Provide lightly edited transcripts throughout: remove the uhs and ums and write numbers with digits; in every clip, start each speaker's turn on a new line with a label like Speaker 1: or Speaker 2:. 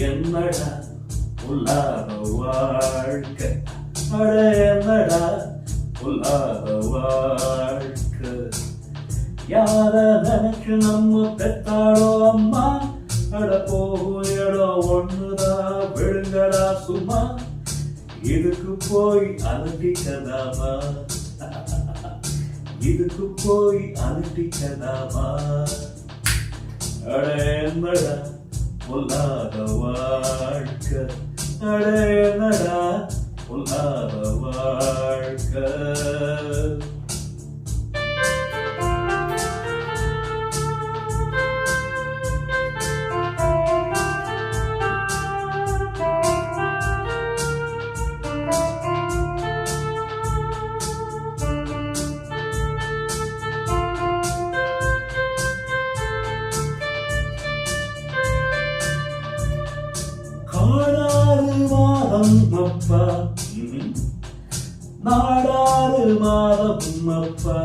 Speaker 1: என்னடா உல்லாத வாழ்க்கை, அட என்னடா உல்லாத வாழ்க்கை. யார நினைச்சு நம்ம பெத்தாளோ அம்மா, அட போகும் இடம் ஒண்ணுதான் விழுங்கடா சும்மா. இதுக்கு போய் அலட்டிக்கதாமா, இதுக்கு போய் அலட்டிக்கதாமா. அட என்னடா பொல்லாத வாழ்க்கை, அட என்னடா பொல்லாத வாழ்க்கை. நாடாறு மாதம் அப்பா, நாடாறு மாதம் அப்பா,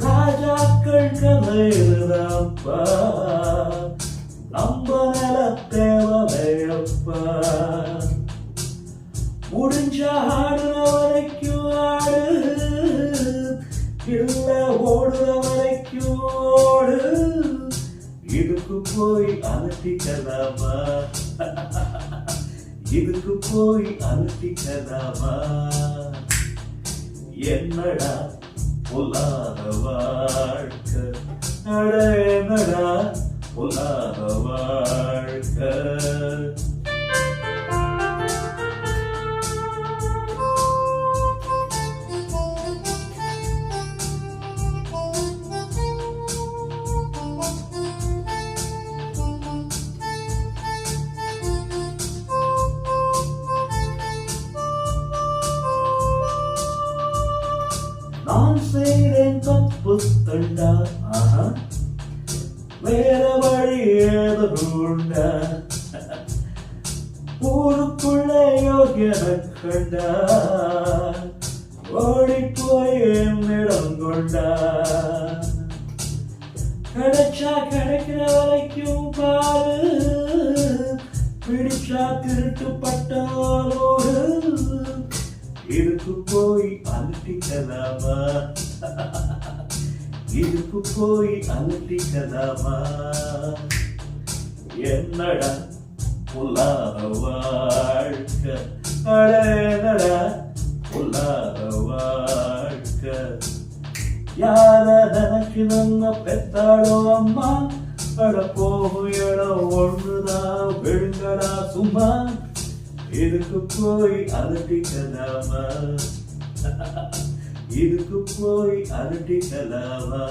Speaker 1: ராஜாக்கள் கதையுதப்பா, நம்ம நில தேவையப்பா. முடிஞ்ச ஆடுற வரைக்கும் ஆடு, இல்ல ஓடுற வரைக்கும் ஓடு. இதுக்கு போய் அலட்டிக்கலாமா, இதுக்கு போய் அலட்டிக்கலாமா. என்னடா பொல்லாத வாழ்க்கை, அட என்னடா பொல்லாத வாழ்க்கை. நான் செய்தேன் தப்பு தண்டா, வேற வழி ஏதுண்டா. ஊருக்குள்ள யோகியன கண்டா, ஓடி போய் என்னிடம் கொண்டா. கிடைச்சா கிடைக்கிற வரைக்கும் பாரு, பிடிச்சா திருட்டு பட்டாலோடு. இதுக்கு போய் அலட்டிக்கலாமா, இதுக்கு போய் அலட்டிக்கலாமா. என்னடா பொல்லாத வாழ்க்கை, அட என்னடா பொல்லாத வாழ்க்கை. யார நினைச்சு நம்ம பெத்தாளோ அம்மா, அட போகும் இடம் ஒண்ணுதான் விழுங்கடா சும்மா. இதுக்கு போய் அலட்டிக்கலாமா, இதுக்கு போய் அலட்டிக்கலாமா.